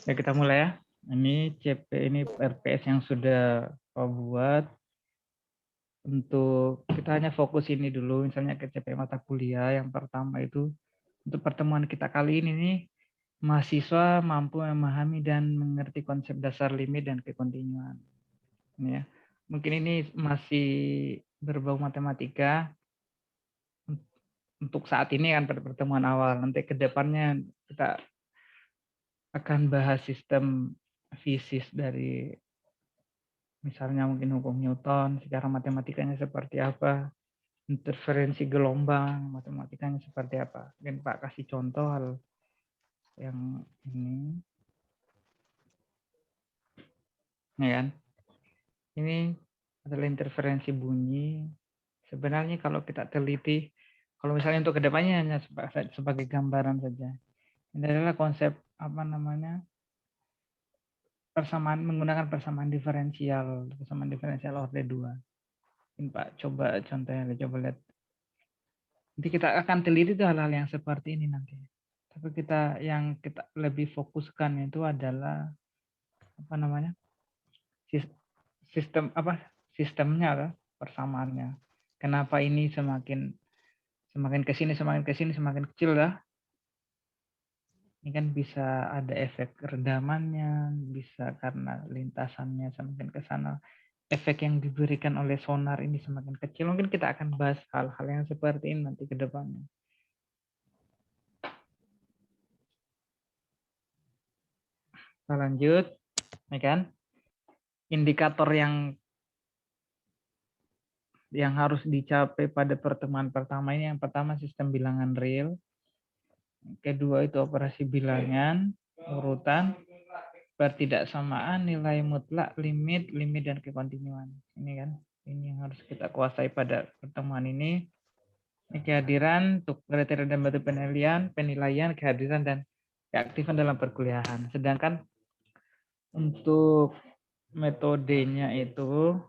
Ya, kita mulai ya. Ini CP, ini RPS yang sudah kau buat. Untuk kita hanya fokus ini dulu, misalnya ke CP mata kuliah yang pertama itu. Untuk pertemuan kita kali ini nih, mahasiswa mampu memahami dan mengerti konsep dasar limit dan kekontinuan. Ini ya. Mungkin ini masih berbau matematika untuk saat ini kan pada pertemuan awal. Nanti ke depannya kita akan bahas sistem fisis dari misalnya mungkin hukum Newton, secara matematikanya seperti apa, interferensi gelombang, matematikanya seperti apa. Mungkin Pak kasih contoh hal yang ini, ya kan? Ini adalah interferensi bunyi. Sebenarnya kalau kita teliti, kalau misalnya untuk kedepannya hanya sebagai gambaran saja. Ini adalah konsep apa namanya persamaan menggunakan persamaan diferensial orde 2. Ini Pak coba contohnya, coba lihat. Nanti kita akan teliti itu hal-hal yang seperti ini nanti. Tapi yang kita lebih fokuskan itu adalah apa namanya sistemnya lah, persamaannya. Kenapa ini semakin kesini semakin kecil lah. Ini kan bisa ada efek redamannya, bisa karena lintasannya semakin ke sana. Efek yang diberikan oleh sonar ini semakin kecil. Mungkin kita akan bahas hal-hal yang seperti ini nanti ke depannya. Kita lanjut, ya kan? Indikator yang harus dicapai pada pertemuan pertama ini, yang pertama sistem bilangan real, kedua itu operasi bilangan, urutan, pertidaksamaan, nilai mutlak, limit, dan kekontinuan. Ini kan, ini yang harus kita kuasai pada pertemuan ini. Ini kehadiran untuk kriteria dan metode penilaian, kehadiran dan keaktifan dalam perkuliahan. Sedangkan untuk metodenya itu,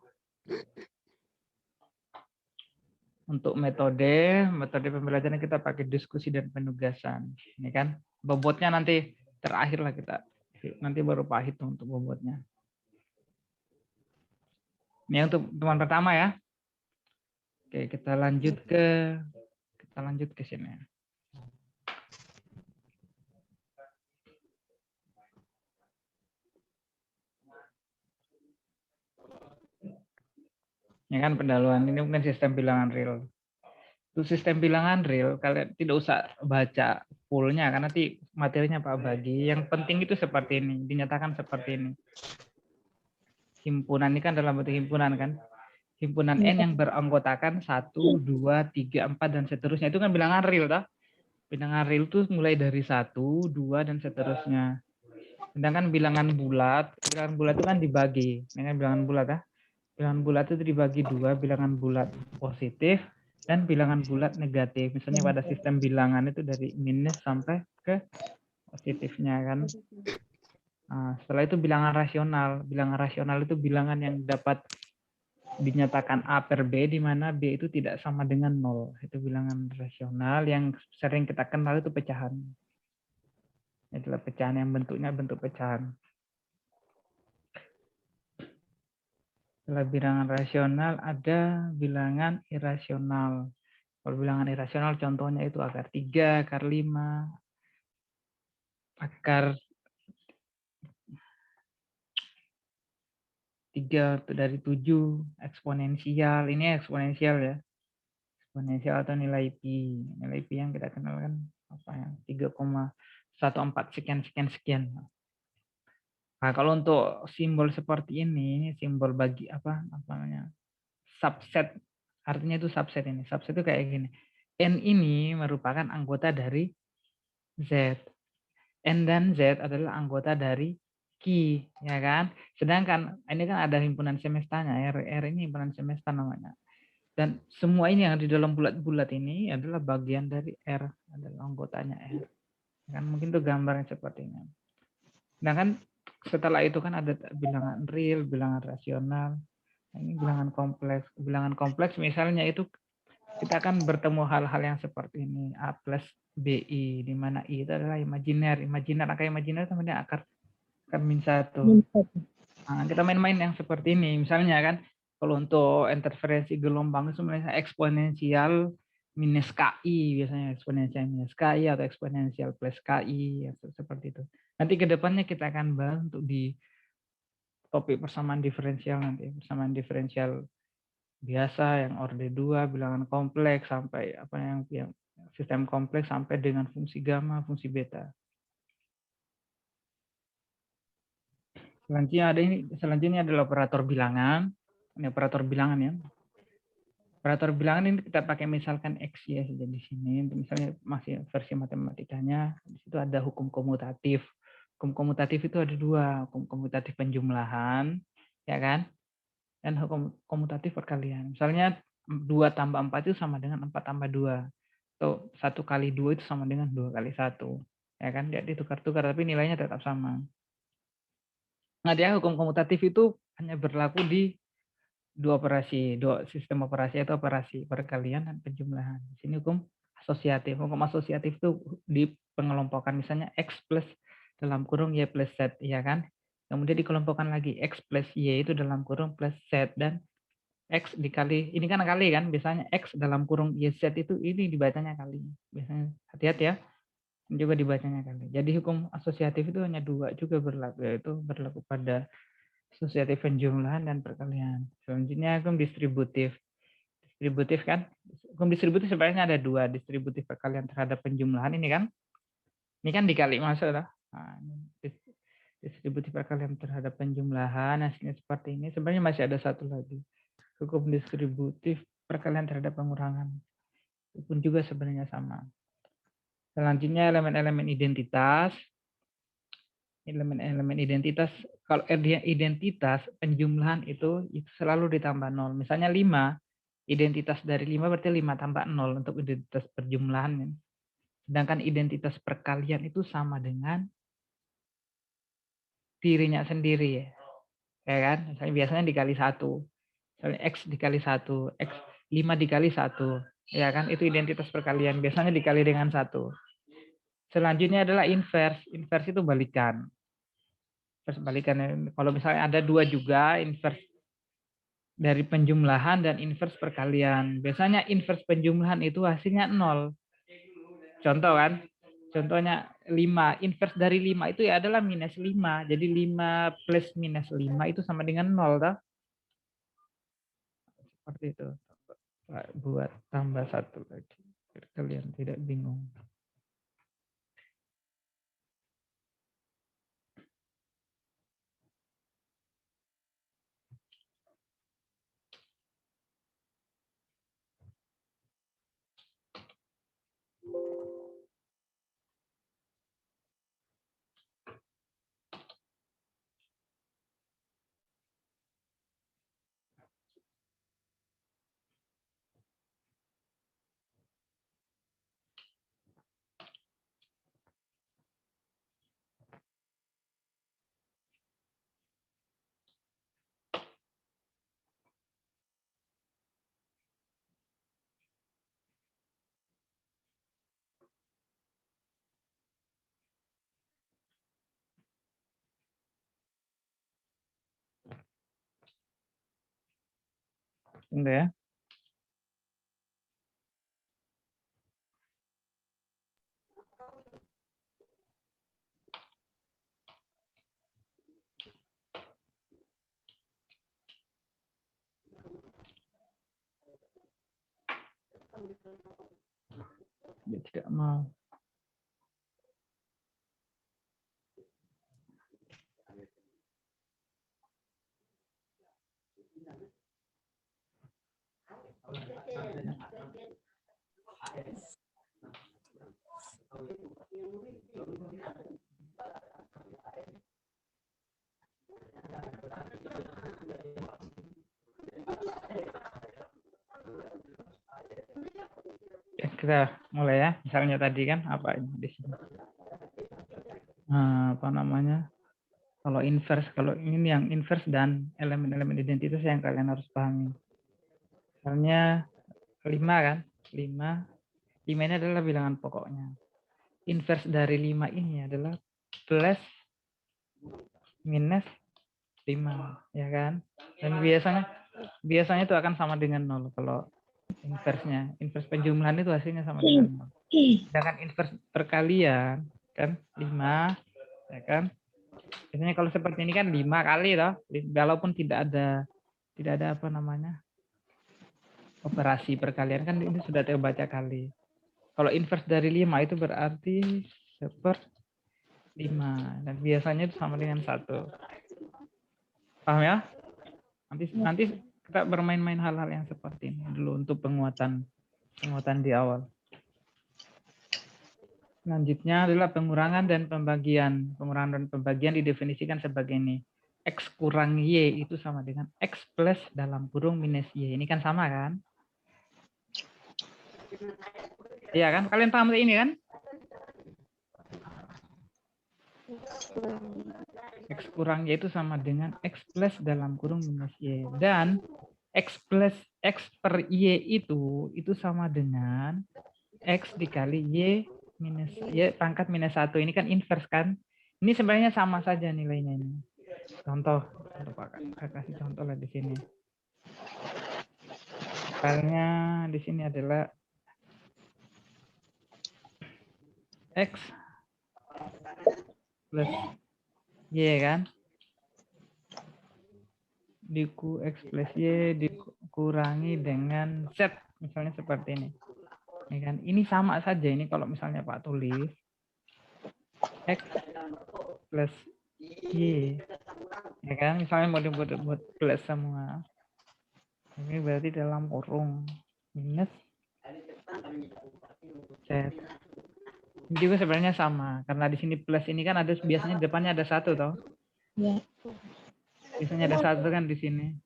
untuk metode pembelajaran kita pakai diskusi dan penugasan. Ini kan, bobotnya nanti terakhir lah kita. Nanti baru Pak hitung untuk bobotnya. Ini untuk teman pertama ya. Oke, kita lanjut ke sini. Ya kan, pendahuluan ini mungkin sistem bilangan real. Untuk sistem bilangan real, kalian tidak usah baca fullnya karena nanti materinya Pak bagi. Yang penting itu seperti ini, dinyatakan seperti ini. Himpunan ini kan dalam bentuk himpunan kan. Himpunan N yang beranggotakan 1, 2, 3, 4, dan seterusnya. Itu kan bilangan real, toh? Bilangan real itu mulai dari 1, 2, dan seterusnya. Sedangkan bilangan bulat itu kan dibagi. Ini kan bilangan bulat, ya. Bilangan bulat itu dibagi dua, bilangan bulat positif dan bilangan bulat negatif. Misalnya pada sistem bilangan itu dari minus sampai ke positifnya kan. Nah, setelah itu bilangan rasional. Bilangan rasional itu bilangan yang dapat dinyatakan A per B, di mana B itu tidak sama dengan 0. Itu bilangan rasional yang sering kita kenal itu pecahan. Itulah pecahan yang bentuknya bentuk pecahan. Setelah bilangan rasional ada bilangan irasional. Kalau bilangan irasional contohnya itu akar 3, akar 5, akar 3 dari 7, eksponensial. Ini eksponensial ya. Eksponensial atau nilai pi. Nilai pi yang kita kenal kan apa ya? 3,14 sekian. Nah, kalau untuk simbol seperti ini simbol bagi apa namanya? Subset. Artinya itu subset ini. Subset itu kayak gini. N ini merupakan anggota dari Z. N dan Z adalah anggota dari Q, ya kan? Sedangkan ini kan ada himpunan semestanya, R ini himpunan semesta namanya. Dan semua ini yang di dalam bulat-bulat ini adalah bagian dari R, adalah anggotanya R. Kan mungkin itu gambarnya seperti ini. Sedangkan setelah itu kan ada bilangan real, bilangan rasional. Nah, ini bilangan kompleks. Bilangan kompleks misalnya itu kita akan bertemu hal-hal yang seperti ini. A plus BI, di mana I itu adalah imajiner. Imajiner, angka imajiner sama dengan akar min 1. Nah, kita main-main yang seperti ini. Misalnya kan, kalau untuk interferensi gelombang itu sebenarnya eksponensial minus KI, biasanya eksponensial minus KI atau eksponensial plus KI, ya, seperti itu. Nanti ke depannya kita akan bahas untuk di topik persamaan diferensial nanti, persamaan diferensial biasa yang orde 2, bilangan kompleks sampai apa yang sistem kompleks sampai dengan fungsi gamma, fungsi beta. Selanjutnya adalah operator bilangan. Ini operator bilangan ya. Operator bilangan ini kita pakai misalkan X ya saja di sini. Misalnya masih versi matematikanya, di situ ada hukum komutatif. Hukum komutatif itu ada dua, hukum komutatif penjumlahan, ya kan? Dan hukum komutatif perkalian. Misalnya 2 tambah 4 itu sama dengan 4 tambah 2. Atau 1 kali 2 itu sama dengan 2 kali 1. Ya kan? Dia ditukar-tukar tapi nilainya tetap sama. Nah, dia hukum komutatif itu hanya berlaku di dua sistem operasi atau operasi perkalian dan penjumlahan. Di sini hukum asosiatif. Hukum asosiatif itu di pengelompokan misalnya X plus dalam kurung Y plus Z, ya kan? Kemudian dikelompokkan lagi X plus Y itu dalam kurung plus Z, dan X dikali, ini kan kali kan, biasanya X dalam kurung YZ itu ini dibacanya kali. Biasanya hati-hati ya, juga dibacanya kali. Jadi hukum asosiatif itu hanya dua juga berlaku, yaitu berlaku pada asosiatif penjumlahan dan perkalian. Selanjutnya hukum distributif. Distributif kan, hukum distributif sebenarnya ada dua, distributif perkalian terhadap penjumlahan ini kan. Ini kan dikali masuk lah. Nah, distributif perkalian terhadap penjumlahan hasilnya seperti ini. Sebenarnya masih ada satu lagi. Hukum distributif perkalian terhadap pengurangan. Itu pun juga sebenarnya sama. Selanjutnya elemen-elemen identitas. Elemen-elemen identitas, kalau identitas penjumlahan itu selalu ditambah 0. Misalnya 5, identitas dari 5 berarti 5 tambah 0 untuk identitas perjumlahan. Sedangkan identitas perkalian itu sama dengan dirinya sendiri ya. Ya kan? Misalnya biasanya dikali 1. Misalnya X dikali 1, X 5 dikali 1. Ya kan? Itu identitas perkalian. Biasanya dikali dengan 1. Selanjutnya adalah inverse. Inverse itu balikan. Inverse balikan. Kalau misalnya ada 2 juga, inverse dari penjumlahan dan inverse perkalian. Biasanya inverse penjumlahan itu hasilnya 0. Contoh kan? Contohnya 5. Inverse dari 5 itu ya adalah minus 5. Jadi 5 plus minus 5 itu sama dengan 0. Toh? Seperti itu. Buat tambah 1 lagi. Biar kalian tidak bingung. Tunggu ya. Dia tidak mau. Kita mulai ya. Misalnya tadi kan apa ini di sini? Nah, apa namanya? Kalau inverse, kalau ini yang inverse dan elemen-elemen identitas yang kalian harus pahami. Misalnya 5 kan? 5 ini adalah bilangan pokoknya. inverse dari 5 ini adalah plus minus 5, ya kan? Dan biasanya itu akan sama dengan 0 kalau inverse-nya. Inverse penjumlahan itu hasilnya sama dengan 0. Sedangkan inverse perkalian kan 5, ya kan? Biasanya kalau seperti ini kan 5 kali toh, walaupun tidak ada apa namanya? Operasi perkalian kan ini sudah terbaca kali. Kalau inverse dari 5 itu berarti 1/5 dan biasanya itu sama dengan 1. Paham ya? Nanti kita bermain-main hal-hal yang seperti ini dulu untuk penguatan di awal. Selanjutnya adalah pengurangan dan pembagian. Pengurangan dan pembagian didefinisikan sebagai ini. X kurang Y itu sama dengan X plus dalam kurung minus Y. Ini kan sama kan? Iya kan? Kalian paham ini kan? X kurang Y itu sama dengan X plus dalam kurung minus Y. Dan X per Y itu sama dengan X dikali Y minus Y pangkat minus 1. Ini kan inverse kan? Ini sebenarnya sama saja nilainya ini. Contoh Pak, saya kasih contoh lah di sini. Misalnya di sini adalah X plus Y kan? X plus Y dikurangi dengan Z. Misalnya seperti ini. Ya kan? Ini sama saja ini kalau misalnya Pak tulis X plus Y. Ya kan? Misalnya mau dibuat plus semua. Ini berarti dalam kurung minus Z. Ini juga sebenarnya sama. Karena di sini plus ini kan ada biasanya depannya ada 1 toh. Ya. Biasanya ada 1 kan di sini.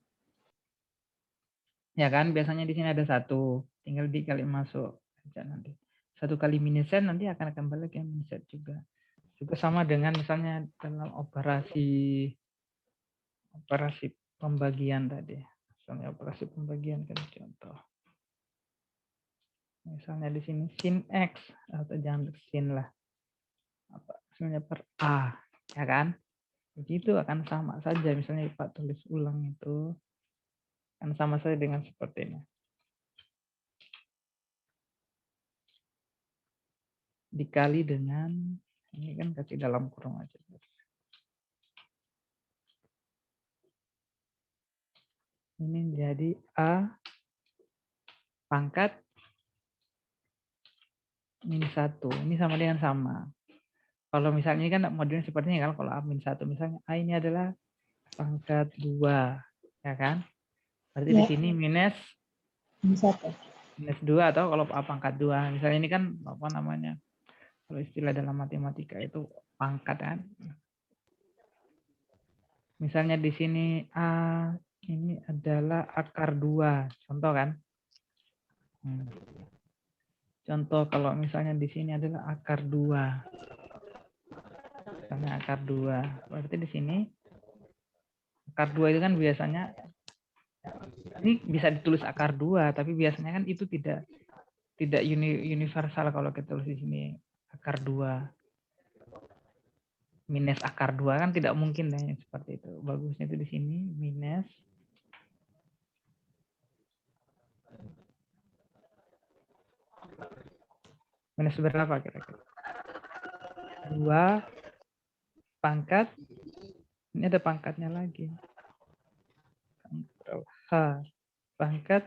Ya kan? Biasanya di sini ada 1. Tinggal dikali masuk aja nanti. 1 kali minus Z nanti akan kembali ke minus Z juga. Juga sama dengan misalnya dalam operasi pembagian tadi. Misalnya operasi pembagian kan contoh. Misalnya di sini sin X atau jangan sin lah. Apa misalnya per A, ya kan? Begitu akan sama saja. Misalnya Pak tulis ulang itu akan sama saja dengan seperti ini. Dikali dengan ini kan kasih dalam kurung aja. Ini jadi A pangkat minus 1. Ini sama dengan sama. Kalau misalnya ini kan modelnya sepertinya kan kalau A minus 1. Misalnya A ini adalah pangkat 2. Ya kan? Berarti di sini minus 2 atau kalau A pangkat 2. Misalnya ini kan apa namanya? Kalau istilah dalam matematika itu pangkat kan. Misalnya di sini A ini adalah akar 2. Contoh kan? Contoh kalau misalnya di sini adalah akar 2. Misalnya akar 2. Berarti di sini akar 2 itu kan biasanya ini bisa ditulis akar 2, tapi biasanya kan itu tidak universal kalau kita tulis di sini akar 2. Minus akar 2 kan tidak mungkin deh seperti itu. Bagusnya itu di sini minus berapa kira-kira? 2 pangkat, ini ada pangkatnya lagi. H pangkat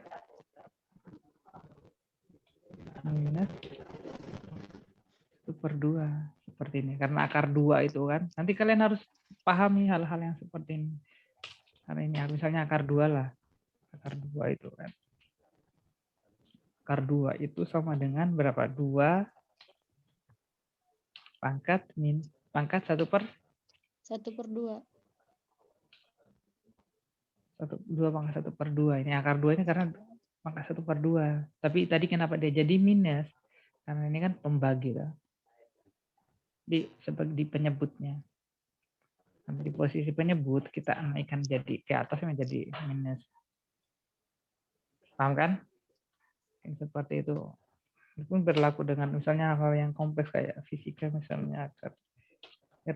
minus 1/2 seperti ini. Karena akar 2 itu kan. Nanti kalian harus pahami hal-hal yang seperti ini. Karena ini misalnya akar 2 lah. Akar 2 itu kan. Akar 2 itu sama dengan berapa? 2 pangkat 1/2. 2 pangkat 1/2. Ini akar 2 ini karena pangkat 1/2. Tapi tadi kenapa dia jadi minus? Karena ini kan pembagi lah. Di penyebutnya. Nanti di posisi penyebut kita naikkan jadi ke atas menjadi minus. Paham kan? Seperti itu. Itu pun berlaku dengan misalnya hal yang kompleks kayak fisika misalnya akar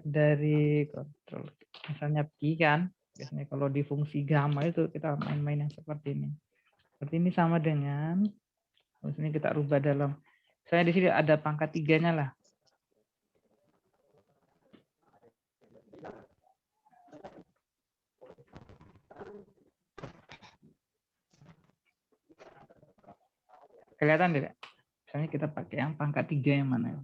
dari kontrol misalnya pi kan. Biasanya kalau di fungsi gamma itu kita main-main yang seperti ini. Seperti ini sama dengan misalnya kita rubah dalam misalnya di sini ada pangkat tiganya lah. Kelihatan tidak? Misalnya kita pakai yang pangkat 3 yang mana?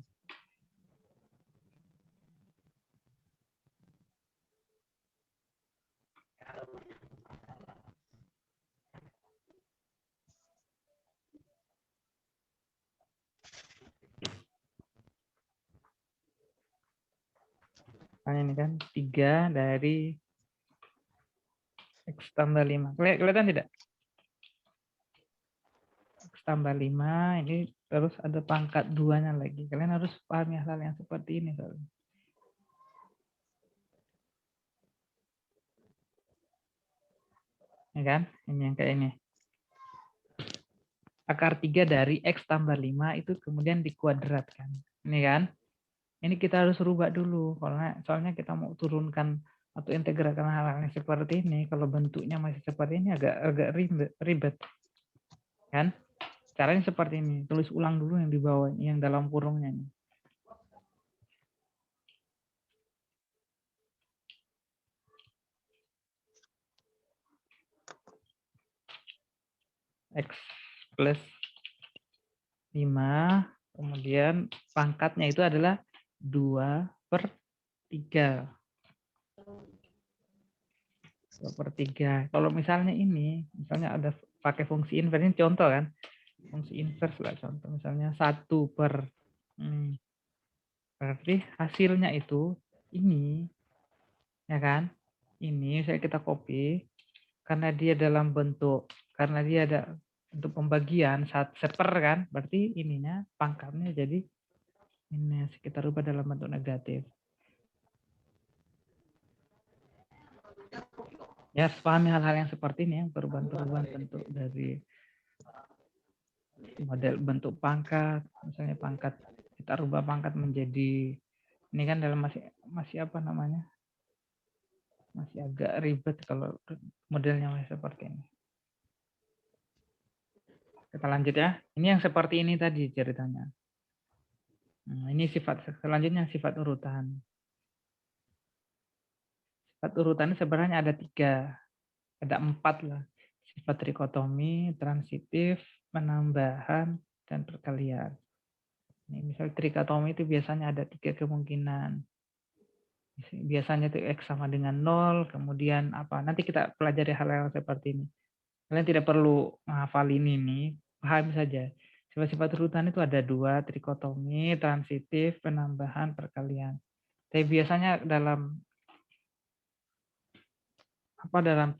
Misalnya ini kan 3 dari X tambah 5. Kelihatan tidak? X tambah 5, ini terus ada pangkat 2-nya lagi. Kalian harus pahami hal yang seperti ini. Soalnya. Ya kan? Ini yang kayak ini. Akar 3 dari X tambah 5 itu kemudian dikuadratkan. Ini kan? Ini kita harus rubah dulu. Soalnya kita mau turunkan atau integralkan hal-hal yang seperti ini. Kalau bentuknya masih seperti ini agak ribet. Kan? Caranya seperti ini. Tulis ulang dulu yang di bawah, yang dalam kurungnya. Ini. X plus 5, kemudian pangkatnya itu adalah 2/3. 2/3. Kalau misalnya ini, misalnya ada pakai fungsi inverse, ini contoh kan, fungsi inverse lah contoh, misalnya 1 per, berarti hasilnya itu ini, ya kan, ini saya kita copy, karena dia dalam bentuk, karena dia ada untuk pembagian seper kan, berarti ininya pangkatnya jadi ini kita rubah dalam bentuk negatif. Ya, pahami hal-hal yang seperti ini, yang perubahan-perubahan bentuk dari model bentuk pangkat, misalnya pangkat kita rubah pangkat menjadi ini kan dalam masih apa namanya? Masih agak ribet kalau modelnya masih seperti ini. Kita lanjut ya. Ini yang seperti ini tadi ceritanya. Nah, ini sifat selanjutnya sifat urutan. Sifat urutan sebenarnya ada 3, ada 4 lah. Sifat trikotomi, transitif, penambahan, dan perkalian. Ini misal trikotomi itu biasanya ada 3 kemungkinan. Biasanya itu X sama dengan 0, kemudian apa? Nanti kita pelajari hal-hal seperti ini. Kalian tidak perlu menghafalin ini, paham saja. Sifat-sifat urutan itu ada 2, trikotomi, transitif, penambahan, perkalian. Tapi biasanya dalam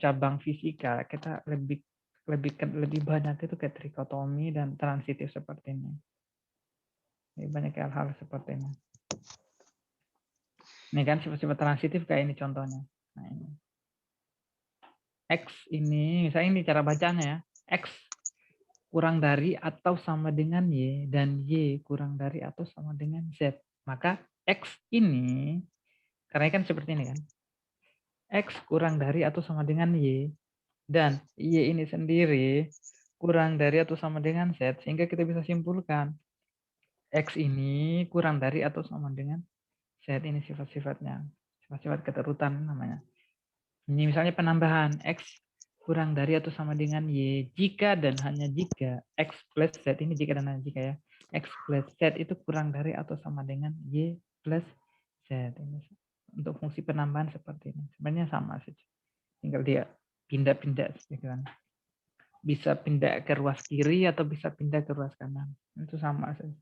cabang fisika kita lebih banyak itu kayak trikotomi dan transitif seperti ini. Lebih banyak hal-hal seperti ini. Ini kan sifat-sifat transitif kayak ini contohnya. Nah, ini. X ini, misalnya ini cara bacanya ya. X kurang dari atau sama dengan Y dan Y kurang dari atau sama dengan Z. Maka X ini, karena kan seperti ini kan. X kurang dari atau sama dengan Y dan Y ini sendiri kurang dari atau sama dengan Z, sehingga kita bisa simpulkan X ini kurang dari atau sama dengan Z. Ini sifat-sifatnya, sifat-sifat keterutan namanya. Ini misalnya penambahan X kurang dari atau sama dengan Y jika dan hanya jika X plus Z, ini jika dan hanya jika ya, X plus Z itu kurang dari atau sama dengan Y plus Z. Ini untuk fungsi penambahan seperti ini. Sebenarnya sama saja. Tinggal dia pindah-pindah gitu kan. Bisa pindah ke ruas kiri atau bisa pindah ke ruas kanan. Itu sama saja.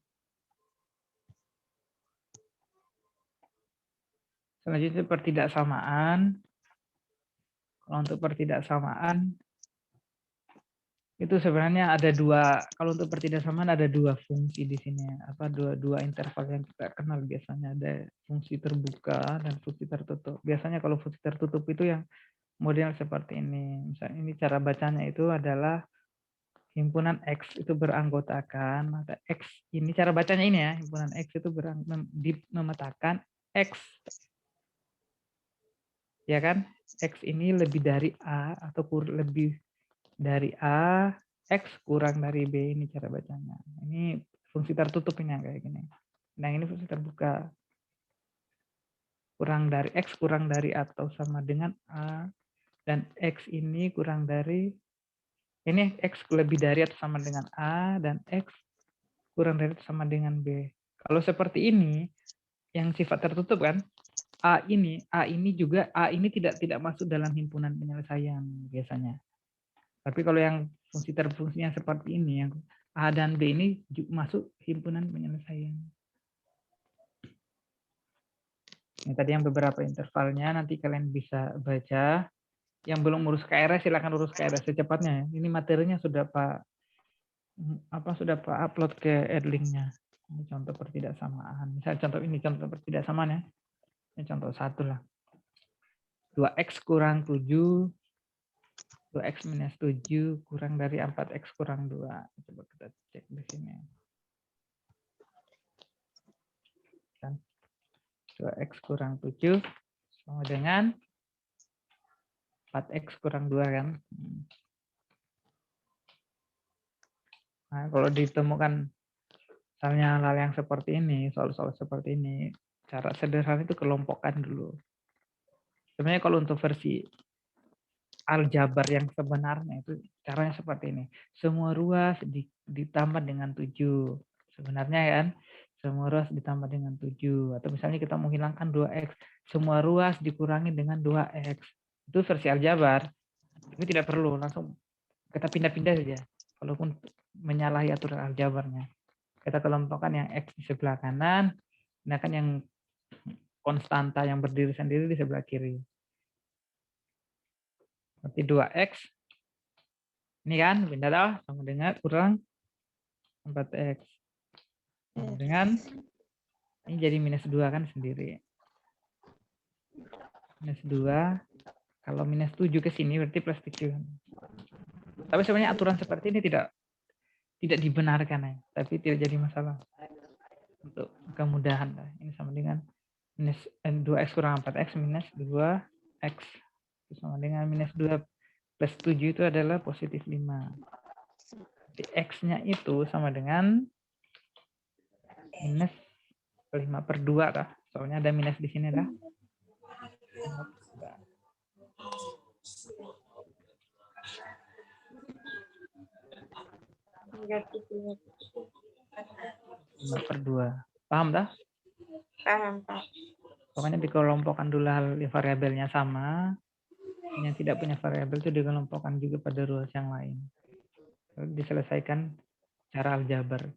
Selanjutnya pertidaksamaan. Kalau untuk pertidaksamaan itu sebenarnya ada 2. Kalau untuk pertidaksamaan ada 2 fungsi di sini. Dua interval yang kita kenal biasanya, ada fungsi terbuka dan fungsi tertutup. Biasanya kalau fungsi tertutup itu yang model seperti ini. Misalnya ini cara bacanya itu adalah himpunan X itu beranggotakan, maka X ini cara bacanya ini ya, himpunan X itu memetakan X, ya kan? X ini lebih dari A atau lebih dari A, X kurang dari B, ini cara bacanya. Ini fungsi tertutup ini yang kayak gini. Nah ini fungsi terbuka. Kurang dari X kurang dari atau sama dengan A, dan X ini kurang dari, ini X lebih dari atau sama dengan A, dan X kurang dari atau sama dengan B. Kalau seperti ini, yang sifat tertutup kan, A ini juga, A ini tidak masuk dalam himpunan penyelesaian biasanya. Tapi kalau yang fungsinya seperti ini, yang A dan B ini masuk himpunan penyelesaian. Ini tadi yang beberapa intervalnya, nanti kalian bisa baca. Yang belum urus KRS silakan urus KRS secepatnya. Ini materinya sudah Pak upload ke Edlinknya. Ini contoh pertidaksamaan. Misalnya contoh ini contoh pertidaksamaan ya. Ini contoh 1 lah. 2x kurang 7, 2x minus 7 kurang dari 4x kurang 2. Coba kita cek di sini. Kan 2x kurang 7 sama dengan 4x kurang 2 kan. Nah, kalau ditemukan misalnya hal yang seperti ini, soal-soal seperti ini, cara sederhana itu kelompokkan dulu. Sebenarnya kalau untuk versi aljabar yang sebenarnya itu caranya seperti ini. Semua ruas ditambah dengan 7. Sebenarnya kan, semua ruas ditambah dengan 7. Atau misalnya kita menghilangkan 2x, semua ruas dikurangi dengan 2x. Itu versi aljabar. Tapi tidak perlu, langsung kita pindah-pindah saja. Walaupun menyalahi aturan aljabarnya. Kita kelompokkan yang X di sebelah kanan, sedangkan yang konstanta yang berdiri sendiri di sebelah kiri. Berarti 2X. Ini kan, pindah sama dengan kurang 4X. Sama dengan, ini jadi minus 2 kan sendiri. Minus 2, kalau minus 7 ke sini berarti plus 7. Tapi sebenarnya aturan seperti ini tidak dibenarkan ya, tapi tidak jadi masalah. Untuk kemudahan. Ini sama dengan minus 2x kurang 4x minus 2x. Itu sama dengan minus 2 plus 7 itu adalah positif 5. Jadi x-nya itu sama dengan minus 5/2 lah. Soalnya ada minus di sini lah. 5/2. Paham dah? Paham, Pak. Pokoknya dikelompokkan dulu variabelnya sama. Yang tidak punya variabel itu dikelompokkan juga pada ruas yang lain. Lalu diselesaikan cara aljabar.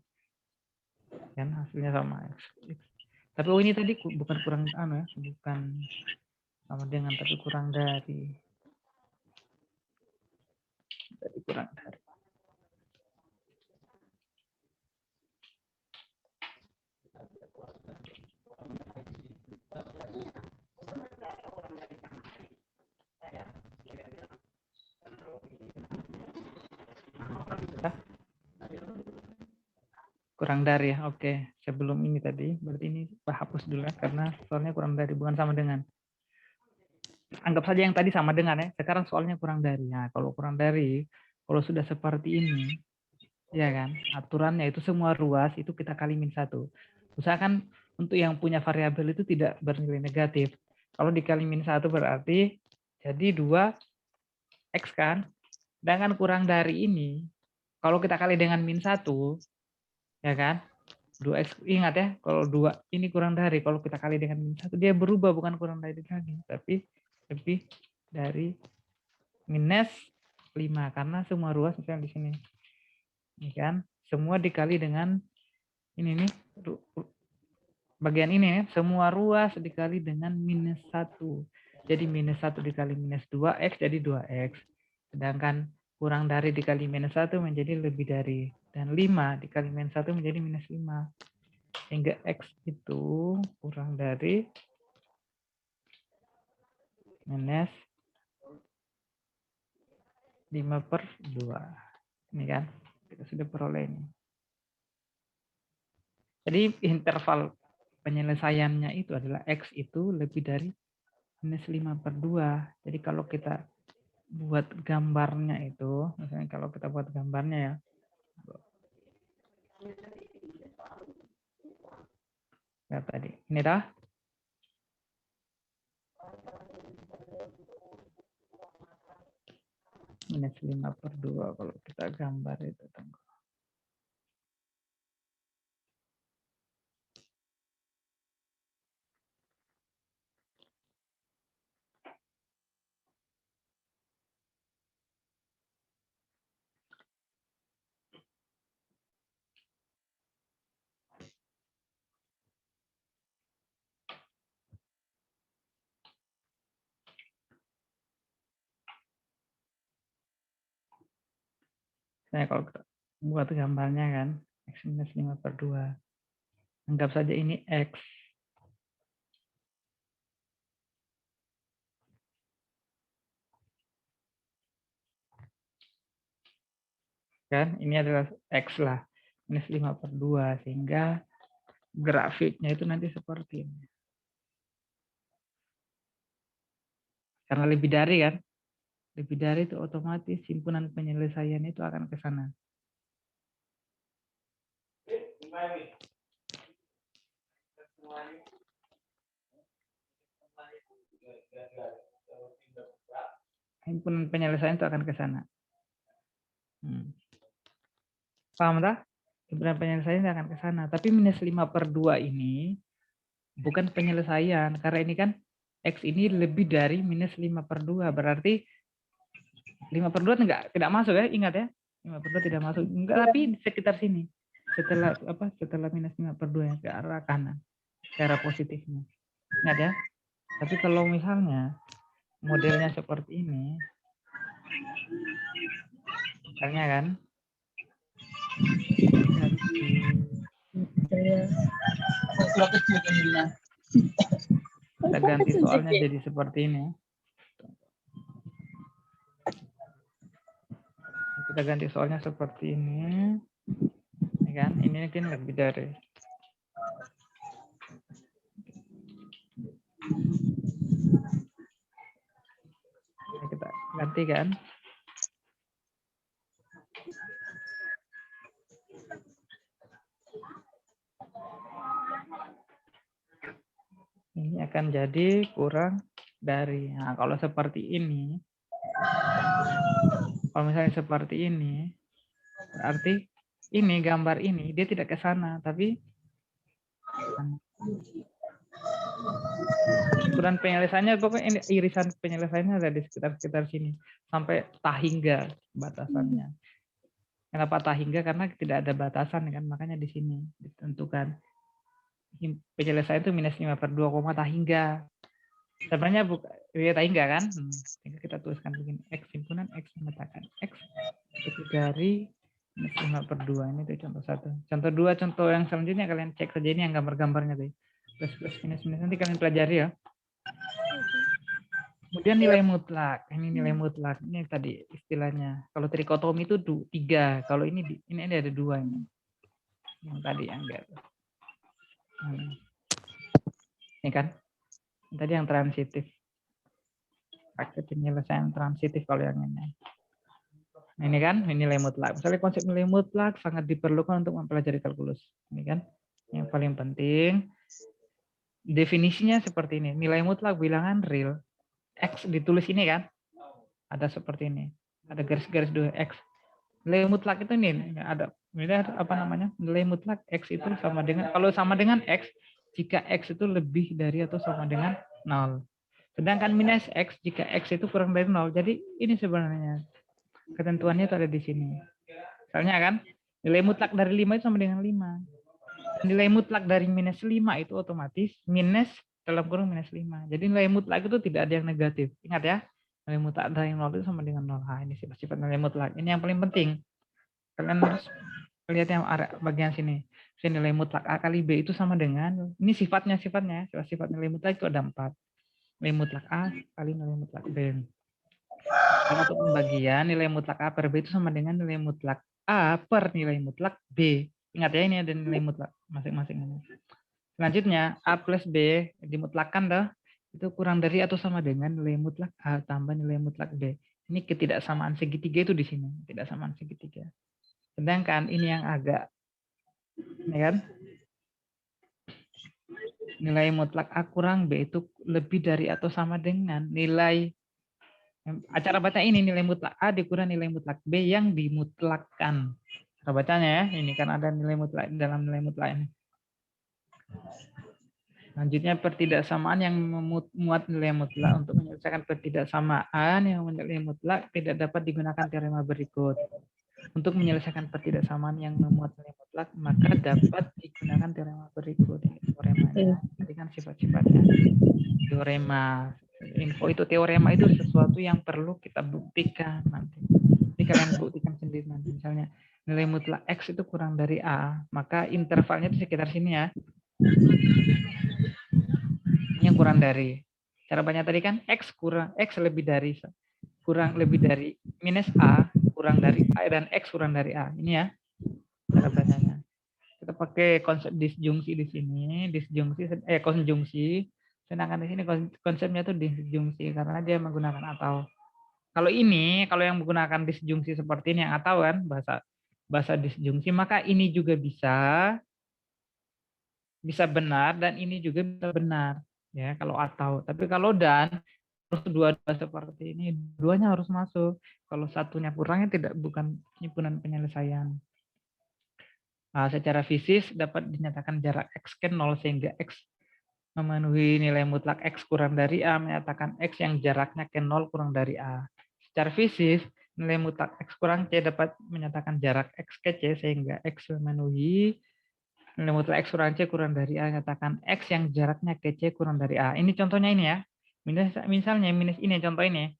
Kan hasilnya sama x. Tapi ini tadi bukan kurang ya, bukan sama dengan tapi kurang dari. Kurang dari. Kurang dari ya, oke. Sebelum ini tadi, berarti ini hapus dulu ya, karena soalnya kurang dari, bukan sama dengan. Anggap saja yang tadi sama dengan ya, sekarang soalnya kurang dari. Nah, kalau kurang dari, kalau sudah seperti ini, ya kan, aturannya itu semua ruas itu kita kali -1. Usahakan untuk yang punya variabel itu tidak bernilai negatif. Kalau dikali -1 berarti jadi 2x kan. Sedangkan kurang dari ini, kalau kita kali dengan -1, ya kan, 2x, ingat ya, kalau 2 ini kurang dari, kalau kita kali dengan -1, dia berubah, bukan kurang dari lagi, tapi lebih dari -5, karena semua ruas misalnya di sini. Ini kan, semua dikali dengan ini nih, bagian ini ya, semua ruas dikali dengan -1. Jadi -1 dikali -2x jadi 2x. Sedangkan kurang dari dikali -1 menjadi lebih dari. Dan 5 dikali -1 menjadi -5. Sehingga x itu kurang dari -5/2. Ini kan. Kita sudah peroleh ini. Jadi interval penyelesaiannya itu adalah X itu lebih dari minus 5/2. Jadi kalau kita buat gambarnya itu, misalnya kalau kita buat gambarnya ya, lihat tadi, ini dah minus 5/2 kalau kita gambar itu. Nah, kalau kita buat gambarnya kan, X minus 5/2. Anggap saja ini X. Kan, ini adalah X lah. Minus 5/2. Sehingga grafiknya itu nanti seperti ini. Karena lebih dari kan, lebih dari itu otomatis simpunan penyelesaian itu akan ke sana. Simpunan penyelesaian itu akan ke sana. Paham tak? Simpunan penyelesaian akan ke sana. Tapi minus 5/2 ini bukan penyelesaian. Karena ini kan X ini lebih dari minus 5/2. Berarti 5/2 tidak masuk ya, ingat ya. 5/2 tidak masuk. Enggak, tapi di sekitar sini. Setelah minus 5/2 yang ke arah kanan. Ke arah positifnya. Ingat ya. Tapi kalau misalnya modelnya seperti ini, misalnya kan, kita ganti soalnya jadi seperti ini. Kita ganti soalnya seperti ini. Ini kan, ini mungkin lebih dari. Ini kita ganti kan. Ini akan jadi kurang dari. Nah, kalau seperti ini, kalau misalnya seperti ini, berarti ini gambar ini dia tidak ke sana, tapi ukuran penyelesaiannya pokoknya ini, irisan penyelesaiannya ada di sekitar sini sampai tahingga batasannya. Kenapa tahingga? Karena tidak ada batasan kan, makanya di sini ditentukan penyelesaian itu minus 5/2, tahingga. Sebenarnya bukan ya tahingga kan. Kita tuliskan begini, X simpunan X menyatakan X lebih dari minus 5/2. Ini tuh contoh 1. Contoh 2, contoh yang selanjutnya kalian cek saja, ini yang gambar-gambarnya tuh. Plus minus nanti kalian pelajari ya. Kemudian nilai mutlak. Ini nilai mutlak. Ini tadi istilahnya. Kalau trikotomi itu 3. Kalau ini ada 2 ini. Yang tadi yang enggak. Ini kan. Tadi yang transitif. Pakai penyelesaian transitif kalau yang ini. Nah, ini kan nilai mutlak. Misalnya konsep nilai mutlak sangat diperlukan untuk mempelajari kalkulus. Ini kan yang paling penting. Definisinya seperti ini. Nilai mutlak bilangan real. X ditulis ini kan. Ada seperti ini. Ada garis-garis 2X. Nilai mutlak itu nih. Ada apa namanya? Nilai mutlak X itu sama dengan, kalau sama dengan X, jika X itu lebih dari atau sama dengan 0. Sedangkan minus X jika X itu kurang dari 0. Jadi ini sebenarnya ketentuannya itu ada di sini. Misalnya kan, nilai mutlak dari 5 itu sama dengan 5. Nilai mutlak dari minus 5 itu otomatis minus dalam kurung minus 5. Jadi nilai mutlak itu tidak ada yang negatif. Ingat ya, nilai mutlak dari 0 itu sama dengan 0. Nah, ini sifat nilai mutlak. Ini yang paling penting. Kalian harus lihat yang bagian sini. Nilai mutlak A kali B itu sama dengan, ini sifatnya, sifat nilai mutlak itu ada 4. Nilai mutlak A kali nilai mutlak B. Kalau untuk pembagian, nilai mutlak A per B itu sama dengan nilai mutlak A per nilai mutlak B. Ingat ya, ini ada nilai mutlak masing-masing. Selanjutnya, A plus B dimutlakan dah, itu kurang dari atau sama dengan nilai mutlak A tambah nilai mutlak B. Ini ketidaksamaan segitiga itu di sini, ketidaksamaan segitiga. Sedangkan ini yang agak, ini kan, nilai mutlak A kurang B itu lebih dari atau sama dengan nilai, cara baca ini nilai mutlak A dikurang nilai mutlak B yang dimutlakkan. Cara bacanya ya, ini kan ada nilai mutlak dalam nilai mutlak ini. Selanjutnya pertidaksamaan yang memuat nilai mutlak. Untuk menyelesaikan pertidaksamaan yang memuat nilai mutlak tidak dapat digunakan teorema berikut. Untuk menyelesaikan pertidaksamaan yang memuat nilai mutlak maka dapat digunakan teorema berikut. Ini teoremanya. Tadi kan sifat-sifatnya. Teorema. Info itu teorema itu sesuatu yang perlu kita buktikan nanti. Jadi kalian buktikan sendiri nanti. Misalnya nilai mutlak X itu kurang dari A, maka intervalnya di sekitar sini ya. Yang kurang dari. Cara banyak tadi kan X lebih dari minus A kurang dari A dan X kurang dari A. Ini ya cara bacanya. Kita pakai konsep disjungsi di sini, konjungsi. Sedangkan di sini konsepnya tuh disjungsi karena dia menggunakan atau. Kalau yang menggunakan disjungsi seperti ini yang atau kan bahasa disjungsi, maka ini juga bisa benar dan ini juga bisa benar ya kalau atau. Tapi kalau dan harus dua-dua seperti ini, duanya harus masuk. Kalau satunya kurangnya bukan himpunan penyelesaian. Nah, secara fisis dapat dinyatakan jarak X ke 0 sehingga X memenuhi nilai mutlak X kurang dari A, menyatakan X yang jaraknya ke 0 kurang dari A. Secara fisis, nilai mutlak X kurang C dapat menyatakan jarak X ke C sehingga X memenuhi nilai mutlak X kurang C kurang dari A, menyatakan X yang jaraknya ke C kurang dari A. Ini contohnya ini ya. Misalnya minus ini contoh ini.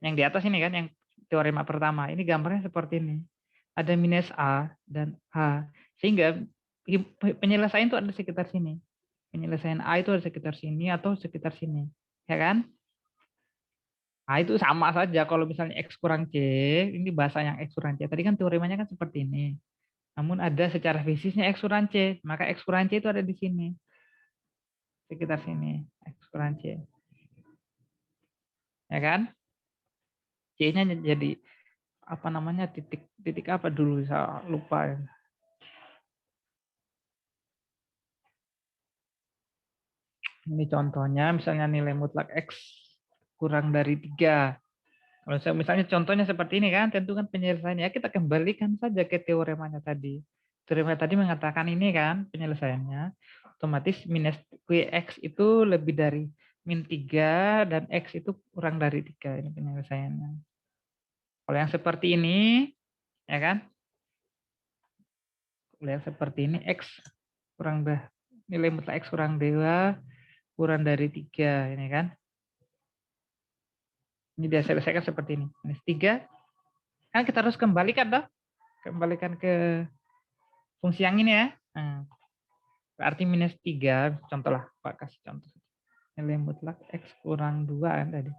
Yang di atas ini kan yang teorema pertama. Ini gambarnya seperti ini. Ada minus A dan A. Sehingga penyelesaian itu ada sekitar sini. Penyelesaian A itu ada sekitar sini atau sekitar sini. Ya kan? Nah, itu sama saja kalau misalnya X kurang C, ini bahasa yang X kurang C. Tadi kan teoremanya kan seperti ini. Namun ada secara fisisnya X kurang C. Maka X kurang C itu ada di sini. Sekitar sini. X kurang C. Ya kan? C-nya jadi apa namanya titik apa dulu saya lupa ya. Ini contohnya misalnya nilai mutlak X kurang dari 3. Kalau misalnya contohnya seperti ini kan, tentu kan penyelesaiannya ya kita kembalikan saja ke teoremanya tadi. Teorema tadi mengatakan ini kan penyelesaiannya. Otomatis minus QX itu lebih dari min 3 dan X itu kurang dari 3. Ini penyelesaiannya. Kalau yang seperti ini, ya kan? Kalau yang seperti ini X kurang nilai mutlak X kurang 2 kurang dari 3 ini kan. Ini dia selesaikan seperti ini. Minus 3. Kan kita harus kembalikan toh. Kembalikan ke fungsi yang ini ya. Nah, berarti minus 3. Contoh lah. Pak kasih contoh. Nilai mutlak X kurang 2 kan tadi.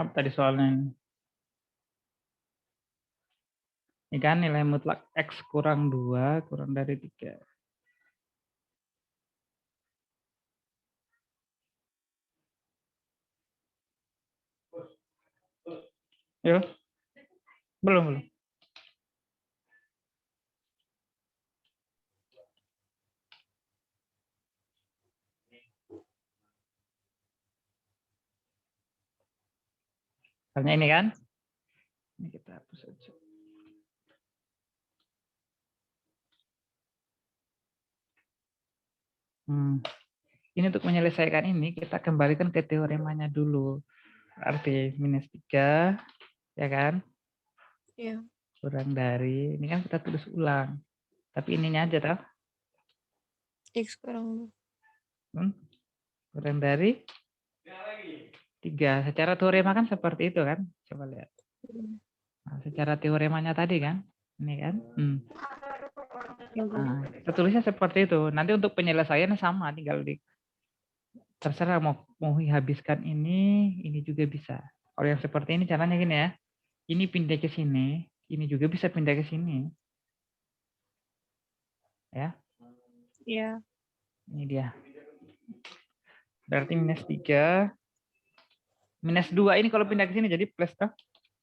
Apa tadi soalnya ini? Ini kan nilai mutlak X kurang 2 kurang dari 3. Yuk. Belum. Misalnya ini kan. Ini kita hapus aja. Ini untuk menyelesaikan ini kita kembalikan ke teoremanya dulu. Berarti minus 3 ya kan? Iya. kurang dari, ini kan kita tulis ulang. Tapi ininya aja toh. X kurang Kurang dari 3. Secara teorema kan seperti itu kan. Coba lihat. Nah, secara teoremanya tadi kan. Ini kan. Nah, kita tulisnya seperti itu. Nanti untuk penyelesaiannya sama. Tinggal terserah mau habiskan ini juga bisa. Kalau yang seperti ini caranya gini ya. Ini pindah ke sini. Ini juga bisa pindah ke sini. Ya. Iya. Ini dia. Berarti minus 3. Minus 2 ini kalau pindah ke sini jadi plus toh.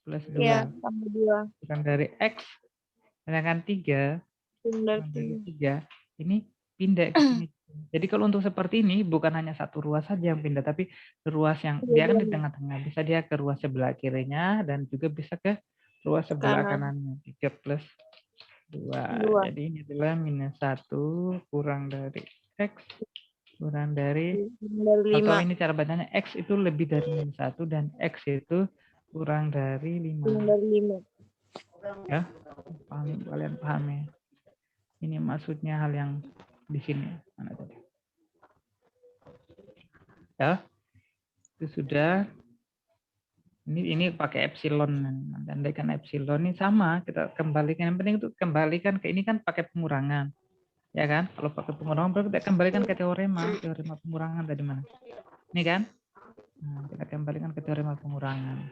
Plus 2. Iya, tambah 2. Kurang dari X. Sedangkan 3. Kurang dari 3. Ini pindah ke sini. Jadi kalau untuk seperti ini bukan hanya satu ruas saja yang pindah, tapi ruas yang dia kan di tengah-tengah. Bisa dia ke ruas sebelah kirinya dan juga bisa ke ruas sebelah kanannya. 3 plus 2. Jadi ini adalah minus 1 kurang dari X kurang dari, atau ini cara bacanya X itu lebih dari minus 1 dan X itu kurang dari 5. Kurang dari 5. Ya, kalian pahami. Ini maksudnya hal yang di sini. Mana tadi? Ya, itu sudah. Ini pakai epsilon. Andaikan epsilon ini sama, kita kembalikan. Yang penting itu kembalikan ke ini kan pakai pengurangan. Ya kan? Kalau pakai pengurangan berarti kita kembalikan ke teorema pengurangan tadi mana? Ini kan? Nah, kita kembalikan ke teorema pengurangan.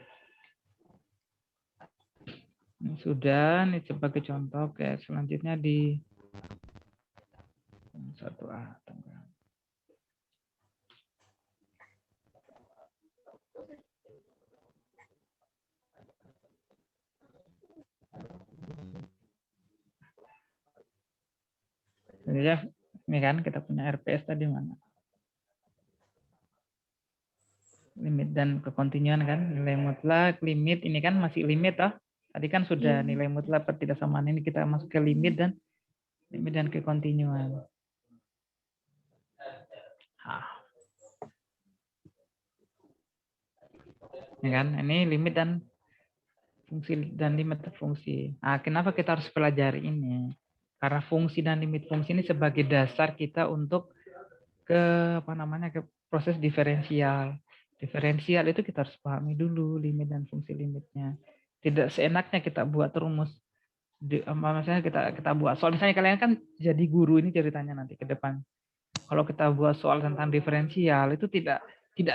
Ini sudah, ini sebagai contoh ya. Selanjutnya di 1A. Ini kan kita punya RPS tadi mana? Limit dan kekontinuan kan, nilai mutlak, limit, ini kan masih limit toh. Tadi kan sudah nilai mutlak ketidaksamaan, ini kita masuk ke limit dan kekontinuan. Ya kan, ini limit dan fungsi dan limit fungsi. Nah, kenapa kita harus pelajari ini? Karena fungsi dan limit fungsi ini sebagai dasar kita untuk ke ke proses diferensial. Diferensial itu kita harus pahami dulu limit dan fungsi limitnya. Tidak seenaknya kita buat rumus. Misalnya kita buat soal, misalnya kalian kan jadi guru, ini ceritanya nanti ke depan. Kalau kita buat soal tentang diferensial itu tidak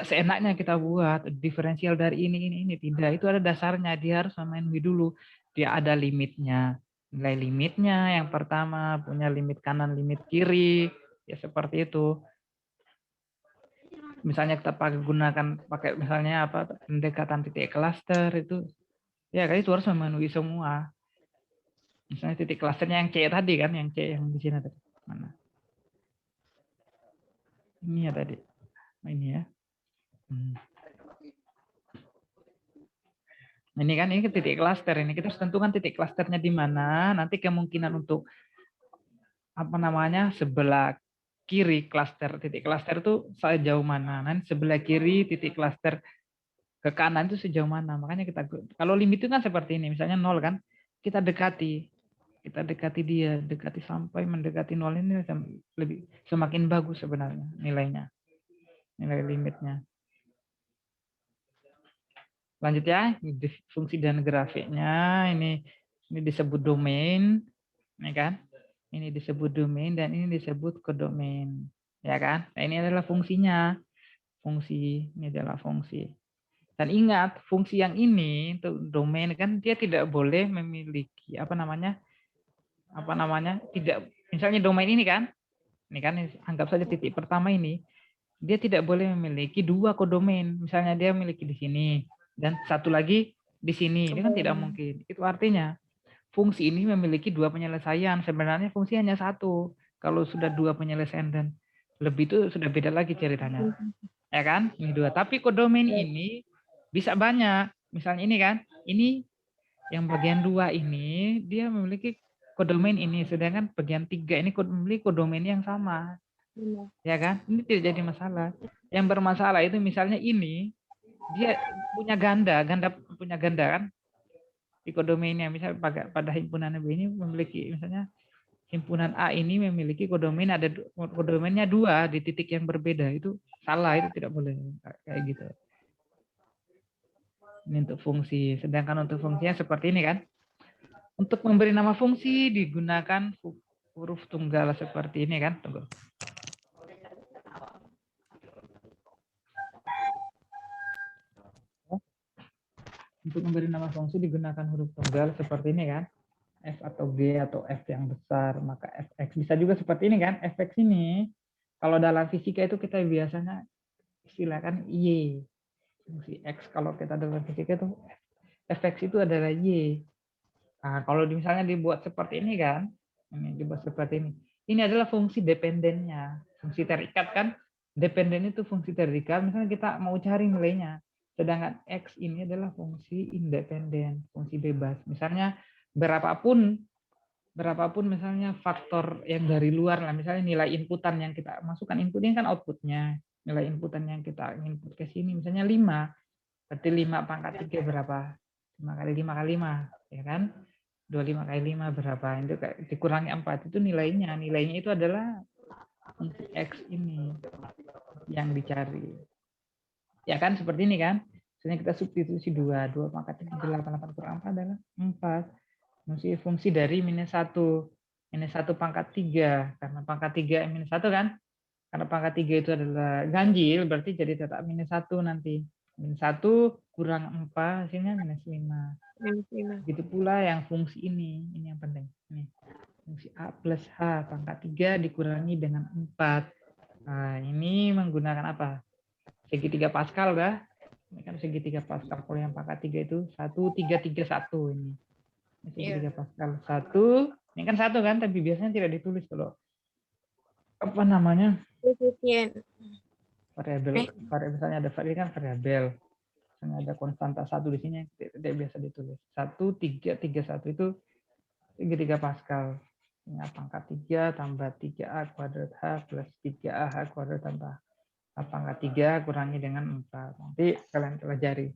seenaknya kita buat diferensial dari ini tidak, itu ada dasarnya, dia harus memenuhi dulu, dia ada limitnya, nilai limitnya yang pertama, punya limit kanan limit kiri ya, seperti itu. Misalnya kita pakai misalnya pendekatan titik klaster itu ya, kan itu harus memenuhi semua. Misalnya titik klasternya yang C tadi kan, yang C yang di sini tadi mana, ini ya tadi, ini ya. Ini kan ini titik klaster, ini kita harus tentukan titik klasternya di mana. Nanti kemungkinan untuk sebelah kiri klaster, titik klaster itu sejauh mana. Nanti sebelah kiri titik klaster ke kanan itu sejauh mana. Makanya kita, kalau limit itu kan seperti ini, misalnya 0 kan, kita dekati dia, dekati sampai mendekati 0, ini lebih semakin bagus sebenarnya nilainya, nilai limitnya. Lanjut ya, fungsi dan grafiknya ini disebut domain, ini kan? Ini disebut domain dan ini disebut kodomain, ya kan? Nah, ini adalah fungsinya. Ini adalah fungsi. Dan ingat, fungsi yang ini untuk domain kan dia tidak boleh memiliki tidak, misalnya domain ini kan anggap saja titik pertama ini, dia tidak boleh memiliki 2 kodomain. Misalnya dia memiliki di sini dan satu lagi di sini, ini kan tidak mungkin. Itu artinya fungsi ini memiliki 2 penyelesaian. Sebenarnya fungsi hanya 1. Kalau sudah 2 penyelesaian dan lebih itu sudah beda lagi ceritanya. Ya kan? Ini 2. Tapi kodomain ini bisa banyak. Misalnya ini kan, ini yang bagian 2 ini dia memiliki kodomain ini, sedangkan bagian 3 ini memiliki kodomain yang sama. Ya kan? Ini tidak jadi masalah. Yang bermasalah itu misalnya ini dia punya ganda punya ganda kan? di kodomainnya. Misalnya pada himpunan B ini memiliki misalnya himpunan A ini memiliki kodomain ada kodomainnya 2 di titik yang berbeda, itu salah, itu tidak boleh kayak gitu. Ini untuk fungsi. Sedangkan untuk fungsinya seperti ini kan. Untuk memberi nama fungsi digunakan huruf tunggal seperti ini kan. Tunggu. Untuk memberi nama fungsi digunakan huruf tunggal seperti ini kan. F atau G atau F yang besar, maka fx. Bisa juga seperti ini kan. Fx ini kalau dalam fisika itu kita biasanya istilahkan Y. Fungsi X kalau kita dalam fisika itu fx itu adalah Y. Nah, kalau misalnya dibuat seperti ini kan, ini dibuat seperti ini. Ini adalah fungsi dependennya, fungsi terikat kan. Dependen itu fungsi terikat. Misalnya kita mau cari nilainya, sedangkan X ini adalah fungsi independen, fungsi bebas. Misalnya berapapun misalnya faktor yang dari luar lah, misalnya nilai inputan yang kita masukkan, input ini kan outputnya, nilai inputan yang kita input ke sini, misalnya 5, berarti 5 pangkat 3 berapa? 5 kali 5 kali 5, ya kan? 25 kali 5 berapa? Itu dikurangi 4, itu nilainya. Nilainya itu adalah fungsi X ini yang dicari. Ya kan, seperti ini kan? Misalnya kita substitusi 2 pangkat 3, 8 kurang 4 adalah 4. Fungsi dari minus 1 pangkat 3, karena pangkat 3 minus 1 kan, karena pangkat 3 itu adalah ganjil, berarti jadi tetap minus 1 nanti. Minus 1 kurang 4, hasilnya minus 5. Begitu pula yang fungsi ini yang penting. Ini, fungsi A plus H pangkat 3 dikurangi dengan 4. Nah, ini menggunakan apa? Segitiga Pascal dah. Ini kan segitiga Pascal. Kalau yang pangkat 3 itu 1331 ini. Segitiga Pascal 1, ini kan 1 kan, tapi biasanya tidak ditulis kalau apa namanya? Variabel misalnya ada variabel kan variabel. Misalnya ada konstanta 1 di sini tidak biasa ditulis. 1331 itu segitiga Pascal. Ini pangkat 3 tambah 3A kuadrat H plus 3A H kuadrat tambah pangkat 3 kurangi dengan 4. Nanti kalian pelajari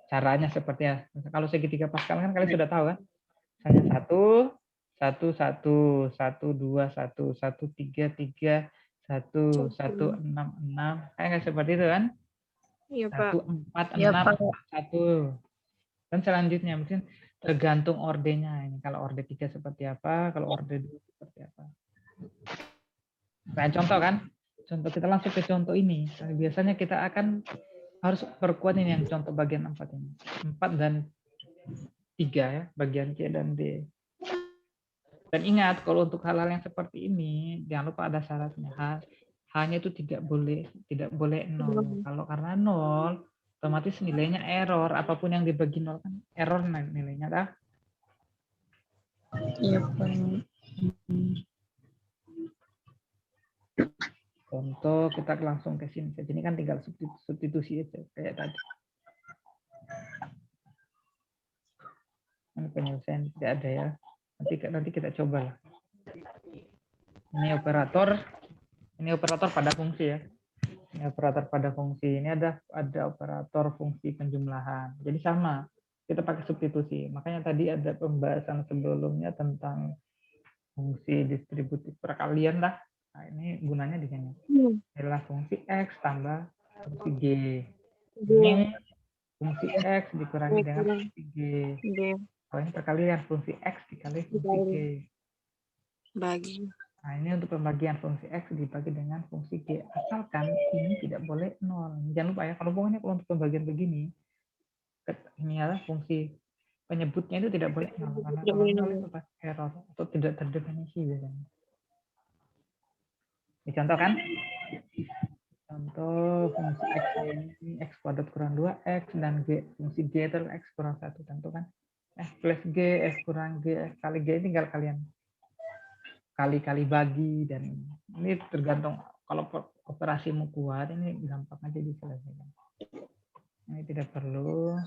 caranya seperti ya. Kalau segitiga Pascal kan kalian sudah tahu kan? Misalnya 1, 1, 1, 1, 2, 1, 1, 3, 3, 1, 1, 6, 6. Kayak seperti itu kan? Iya, Pak. 1, 4, 6, 1. Dan selanjutnya mungkin tergantung ordenya ini. Kalau orde 3 seperti apa, kalau orde 2 seperti apa. Nah, contoh kan? Contoh kita langsung ke contoh ini. Biasanya kita akan harus perkuat ini yang contoh bagian 4 ini. 4 dan 3 ya, bagian C dan D. Dan ingat, kalau untuk hal-hal yang seperti ini, jangan lupa ada syaratnya. Hanya itu tidak boleh 0. Kalau karena 0, otomatis nilainya error. Apapun yang dibagi 0 kan error nilainya dah. Iya, Pak. Contoh kita langsung ke sini. Jadi ini kan tinggal substitusi aja kayak tadi. Ini penyelesaian tidak ada ya. Nanti kita coba lah. Ini operator pada fungsi ya. Ini operator pada fungsi. Ini ada operator fungsi penjumlahan. Jadi sama, kita pakai substitusi. Makanya tadi ada pembahasan sebelumnya tentang fungsi distributif perkalian lah. Nah, ini gunanya di sini. Adalah fungsi X tambah fungsi G. Ini fungsi X dikurangi dengan fungsi G. Kalau ini perkalian fungsi X dikali fungsi G. Bagi. Nah, ini untuk pembagian fungsi X dibagi dengan fungsi G. Asalkan ini tidak boleh 0. Jangan lupa ya, kalau pokoknya kalau untuk pembagian begini, ini adalah fungsi penyebutnya itu tidak boleh 0. Karena kalau 0 itu pasti error atau tidak terdefinisi biasanya. Dicontohkan? Contoh fungsi X ini X kuadrat kurang 2X dan G. Fungsi G itu X kurang 1. Tentukan F plus G, F kurang G, F kali G, tinggal kalian kali-kali bagi, dan ini tergantung kalau operasimu kuat ini gampang aja diselesaikan. Ini tidak perlu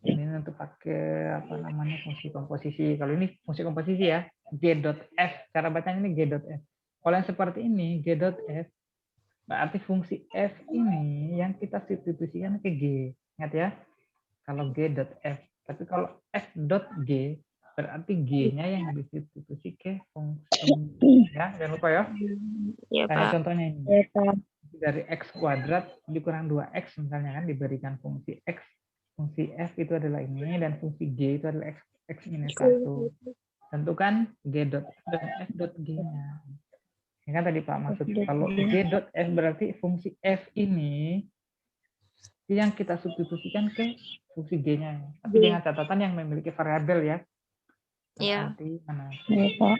ini untuk pakai apa namanya fungsi komposisi. Kalau ini fungsi komposisi ya, G.F, cara bacanya ini G.F. Kalau yang seperti ini G.F berarti fungsi F ini yang kita substitusikan ke G. Ingat ya, kalau G.F Tapi kalau f dot g berarti g-nya yang disubstitusi ke fungsi ya, jangan lupa ya. Ya, Kayak Pak. contohnya ini. Ya, Pak. Dari x kuadrat dikurang 2x misalnya kan diberikan fungsi x, fungsi f itu adalah ini dan fungsi g itu adalah x minus 1. Tentukan g dot f dan f dot g-nya. Ini kan tadi Pak maksud kalau g dot f berarti fungsi f ini yang kita substitusikan ke fungsi g-nya. Tapi G. dengan catatan yang memiliki variabel ya. Ya. Berarti mana? Ya, Pak.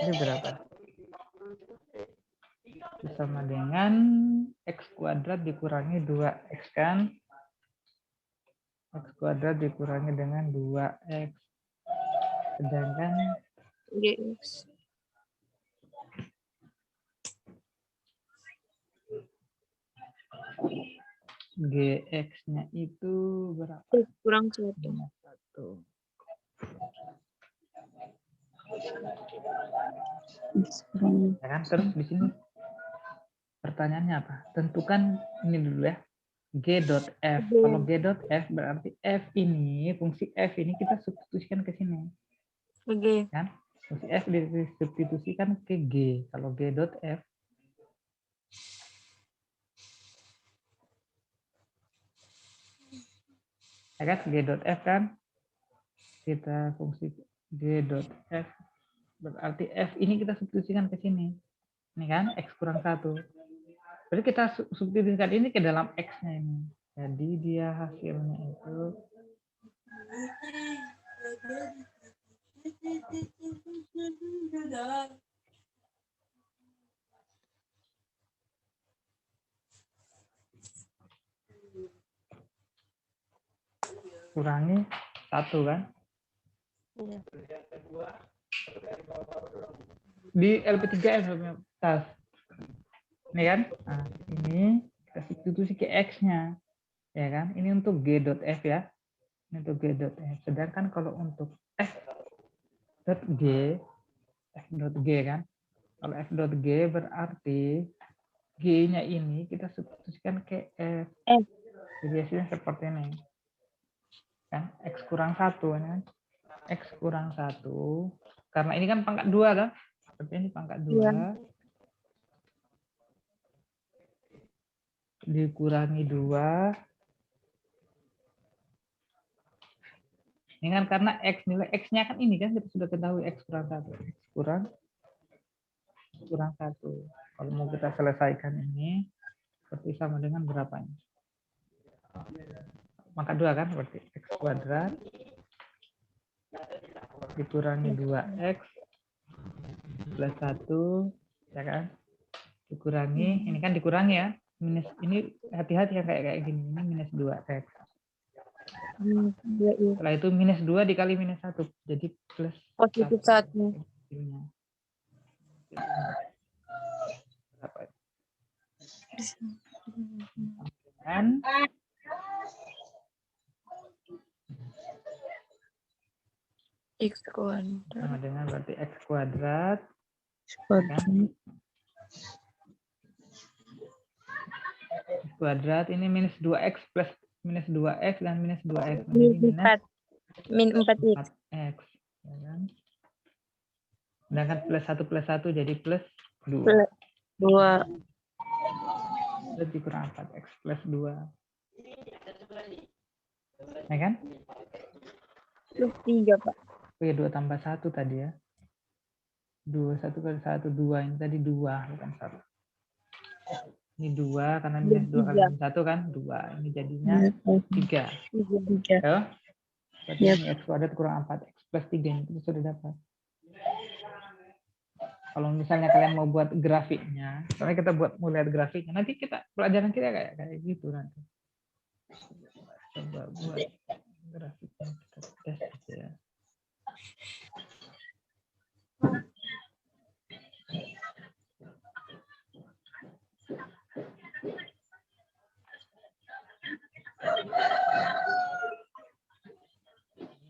Ini berapa? Sama dengan x kuadrat dikurangi 2x kan? X kuadrat dikurangi dengan 2x. Sedangkan GX. gx-nya itu berapa? Kurang 1. Minus 1. Ya kan? Terus di sini pertanyaannya apa? Tentukan ini dulu ya. G dot f. Kalau g dot f berarti f ini, fungsi f ini kita substitusikan ke sini. G. Kan? Fungsi f disubstitusikan ke g. Kalau g dot f ya kan? G dot f kan kita fungsi g dot f berarti f ini kita substitusikan ke sini. Ini kan x kurang 1. Berarti kita substitusikan ini ke dalam x-nya ini. Jadi dia hasilnya itu kurangi 1 kan? Iya. Di LP3S tas. Ini kan? Nah, ini kita substitusi ke x-nya. Ya kan? Ini untuk g dot f ya. Ini untuk g dot f. Sedangkan kalau untuk f dot g, f dot g kan? Kalau f dot g berarti g-nya ini kita substitusikan ke f. Jadi hasilnya seperti ini. Kan? X kurang 1 kan? X kurang 1. Karena ini kan pangkat 2 kan? Seperti ini pangkat 2. Ya. Dikurangi 2. Ini kan karena x, nilai x-nya kan ini kan kita sudah ketahui x kurang 1. X kurang 1. Kalau mau kita selesaikan ini seperti sama dengan berapa ini? Maka 2 kan berarti x kuadrat dikurangi 2x plus 1 ya kan? Dikurangi, ini kan dikurangi ya. Minus ini hati-hati ya kayak gini. Ini minus 2x. Setelah itu minus 2 dikali minus 1. Jadi plus Positif 1. Berapa? Dan X kuadrat. sama dengan berarti x kuadrat. Seperti X kuadrat ini minus 2x plus minus 2x dan minus 2x. Min 4. Min 4x. 4x. Ya kan? Sedangkan plus 1 jadi plus 2. Plus 2. Plus dikurang 4x plus 2. Ya kan? Plus 3, Pak. Oke, 2 tambah 1 tadi ya. 2, 1 kali 1, 2. Ini tadi 2, bukan 1. Ini 2, karena minus 2 kali minus 1 kan? 2. Ini jadinya 3. 3. Ya? Berarti Yep. ini x kuadrat kurang 4x plus 3. Itu sudah dapat. Kalau misalnya kalian mau buat grafiknya, soalnya kita mau lihat grafiknya, nanti pelajaran kita kayak gitu nanti. Coba buat grafiknya, kita tes aja ya.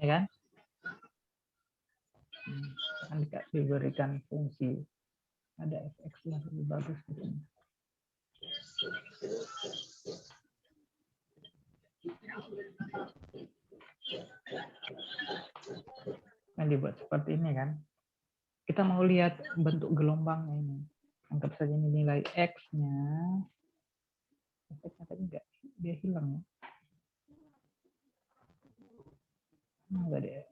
Ya kan? diberikan fungsi. Ada fx yang lebih bagus di sini. Nah, dibuat seperti ini kan. Kita mau lihat bentuk gelombangnya ini. Anggap saja ini nilai x-nya. X-nya tadi enggak, dia hilang ya. Enggak ada.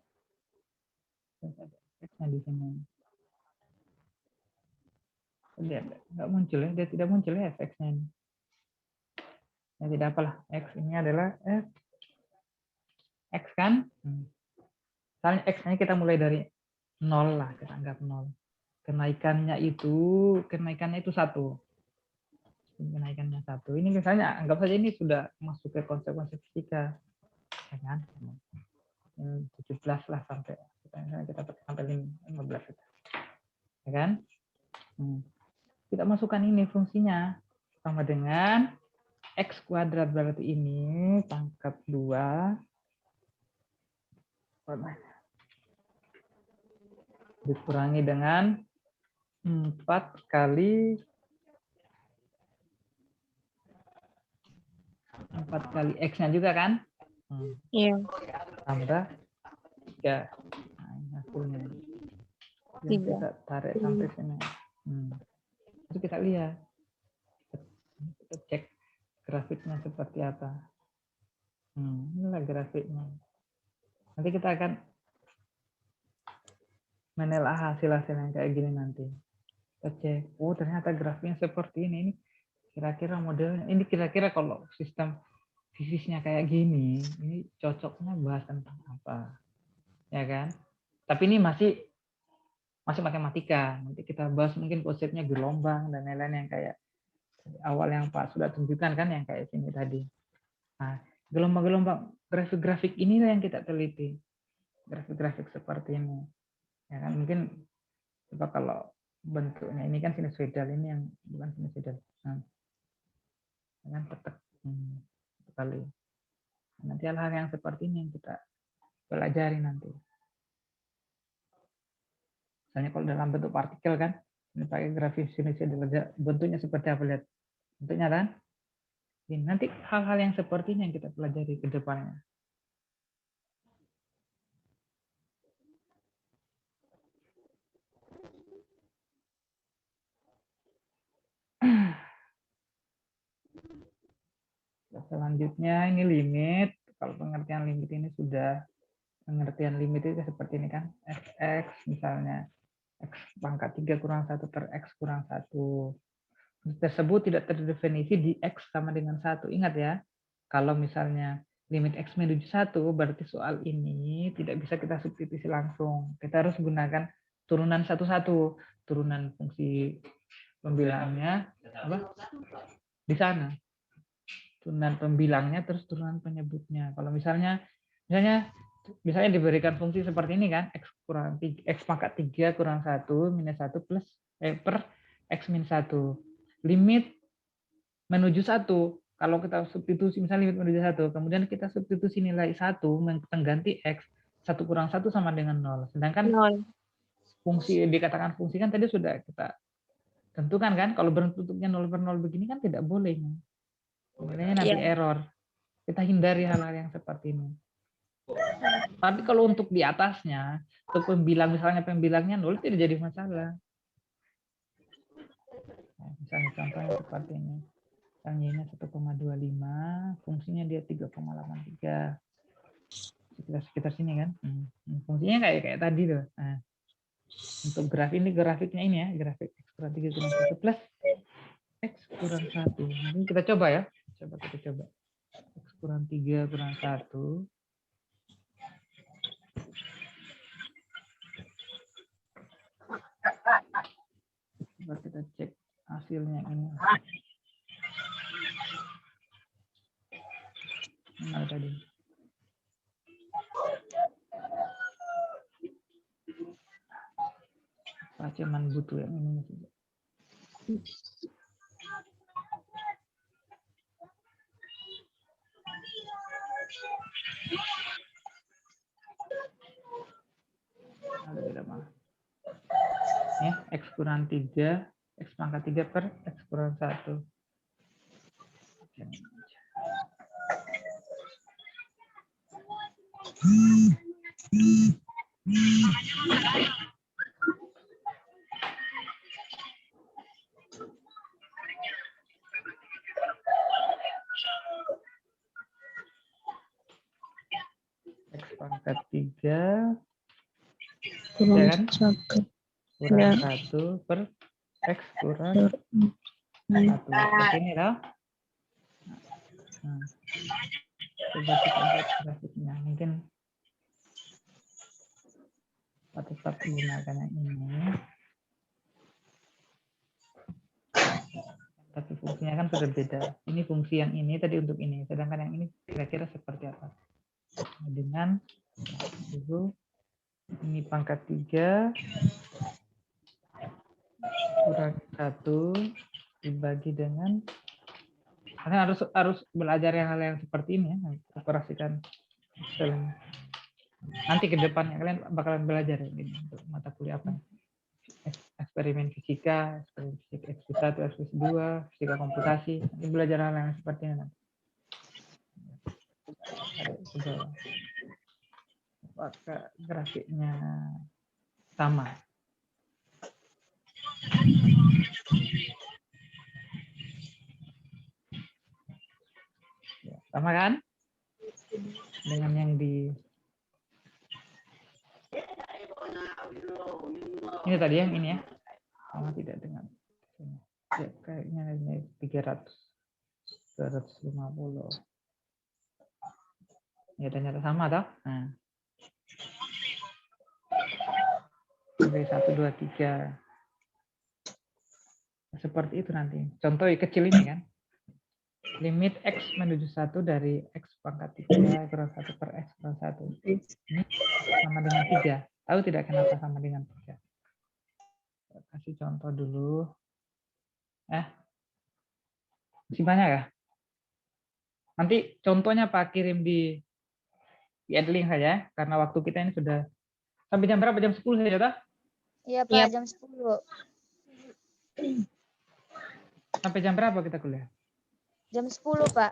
X-nya di sini. Dia enggak muncul ya, dia tidak muncul ya x-nya ini. Ya tidak apalah, x ini adalah f x kan. Misalnya x-nya kita mulai dari 0 lah, kita anggap 0. Kenaikannya itu 1. Kenaikannya 1. Ini misalnya anggap saja ini sudah masuk ke konsekuensi fisika. Ya kan? 17 lah sampai kita sampai 15 itu. Ya kan? Kita masukkan ini fungsinya sama dengan x kuadrat, berarti ini pangkat 2 dikurangi dengan 4 kali x-nya juga kan? Iya. Tambah 3. Nah, ini hasilnya. Yang kita tarik sampai sini. Terus kita lihat. Kita cek grafiknya seperti apa. Inilah grafiknya. Nanti kita akan menelaah hasil-hasil yang kayak gini nanti. Kita cek. Oh, ternyata grafiknya seperti ini. Ini kira-kira modelnya. Ini kira-kira kalau sistem fisiknya kayak gini, ini cocoknya bahas tentang apa. Ya kan? Tapi ini masih matematika. Nanti kita bahas mungkin konsepnya gelombang dan lain-lain yang kayak awal yang Pak sudah tunjukkan kan, yang kayak sini tadi. Nah, gelombang-gelombang grafik-grafik inilah yang kita teliti. Grafik-grafik seperti ini. Ya kan? Mungkin coba kalau bentuknya ini kan sinusoidal, ini yang bukan sinusoidal. Nah, kan tetap sekali. Nanti hal-hal yang seperti ini yang kita pelajari nanti. Misalnya kalau dalam bentuk partikel kan, ini pakai grafik sinusoidal, bentuknya seperti apa, lihat bentuknya kan. Ini nanti hal-hal yang seperti ini yang kita pelajari ke depannya. Selanjutnya ini limit. Kalau pengertian limit ini sudah, pengertian limit itu seperti ini kan, fx misalnya x pangkat 3 kurang 1 per x kurang 1 tersebut tidak terdefinisi di x sama dengan 1. Ingat ya, kalau misalnya limit x menuju 1, berarti soal ini tidak bisa kita substitusi langsung. Kita harus gunakan turunan satu-satu, turunan fungsi pembilangnya apa? Di sana. Turunan pembilangnya terus turunan penyebutnya. Kalau misalnya diberikan fungsi seperti ini kan, x kurang 3, x pangkat 3 kurang 1 minus 1 plus per x minus 1. Limit menuju 1. Kalau kita substitusi misalnya limit menuju 1, kemudian kita substitusi nilai 1 mengganti x, 1 kurang 1 sama dengan 0. Sedangkan fungsi dikatakan fungsi kan tadi sudah kita tentukan kan, kalau bentuknya 0 per 0 begini kan tidak boleh. Nilainya nanti error. Kita hindari hal-hal yang seperti ini. Tapi kalau untuk di atasnya, untuk pembilang misalnya pembilangnya 0 tidak jadi masalah. Nah, misalnya contohnya seperti ini. Misalnya ini 1,25, fungsinya dia 3,83. Sekitar sini kan. Fungsinya kayak tadi tuh. Nah, untuk grafik ini, grafiknya ini ya, grafik x kurang 3 kurang 1 plus x kurang 1. Nanti kita coba ya. Kita coba. X kurang 3 kurang 1. Coba kita cek hasilnya ini. Mana tadi? Pak cuman butuh yang ini saja. Ada mana? Ya, X kurang 3, X pangkat 3 per X kurang 1. X pangkat 3 kurang ya kan? 1 Kurang Ya. 1 per X kurang per 1. Seperti ini loh. Nah, coba kita buat grafiknya. Mungkin tetap gunakan yang ini. Tapi fungsinya kan sudah beda. Ini fungsi yang ini tadi untuk ini. Sedangkan yang ini kira-kira seperti apa? Dengan dulu ini pangkat 3 kurang 1 dibagi dengan, karena harus belajar yang hal yang seperti ini ya, operasikan Excel. Nanti ke depannya kalian bakalan belajar ini untuk mata kuliah apa? Eksperimen fisika, eksperimen fisika SP1, SP2, fisika komputasi. Nanti belajar hal yang seperti ini nanti. Apakah grafiknya sama? Ya, sama kan? Dengan yang di ini tadi yang ini ya. Sama tidak dengan ini. Ya, kayaknya ini 300 250. Ya ternyata sama toh. Nah. Oke, 1 2 3. Seperti itu nanti. Contoh yang kecil ini kan. Limit X menuju 1 dari X pangkat 3 kurang 1 per X kurang 1. Ini sama dengan 3. Tahu tidak kenapa sama dengan 3? Kasih contoh dulu. Masih banyak ya? Nanti contohnya Pak kirim di adlink saja. Karena waktu kita ini sudah sampai jam berapa? Jam 10 saja toh? Iya Pak, jam 10. Sampai jam berapa kita kuliah? Jam 10 Pak.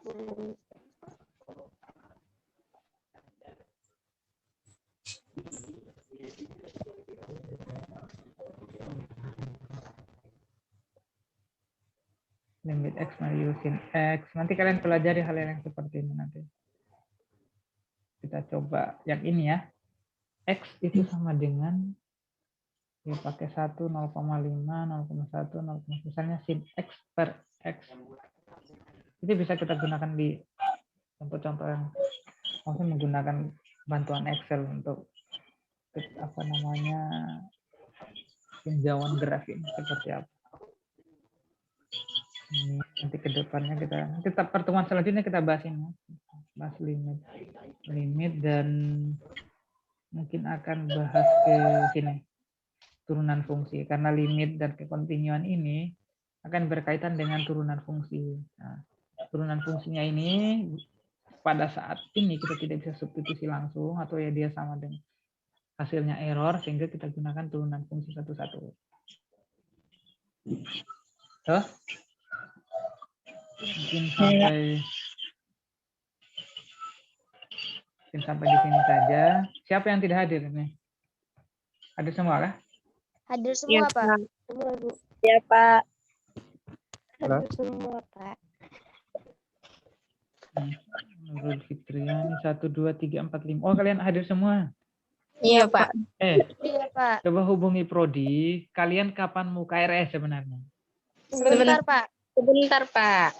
Limit X menuju sin X. Nanti kalian pelajari hal yang seperti ini nanti. Kita coba yang ini ya. X itu sama dengan ya pakai 1, 0,5, 0,1, 0, misalnya sin X per X. Itu bisa kita gunakan di contoh-contoh yang maksudnya menggunakan bantuan Excel untuk apa namanya tinjauan grafik seperti apa. Ini nanti ke depannya kita pertemuan selanjutnya kita bahas ini. Bahas limit dan mungkin akan bahas ke sini turunan fungsi, karena limit dan kekontinuan ini akan berkaitan dengan turunan fungsi. Nah, turunan fungsinya ini pada saat ini kita tidak bisa substitusi langsung atau ya dia sama dengan hasilnya error sehingga kita gunakan turunan fungsi satu-satu. Mungkin sampai di sini saja. Siapa yang tidak hadir ini? Hadir semua kah? Hadir semua Pak. Ya Pak. Hadir semua Pak. Nurul Fitriani 1 2 3 4 5. Oh, kalian hadir semua? Iya Pak. Iya Pak. Coba hubungi Prodi. Kalian kapan mau KRS sebenarnya? Sebentar Pak. Sebentar Pak.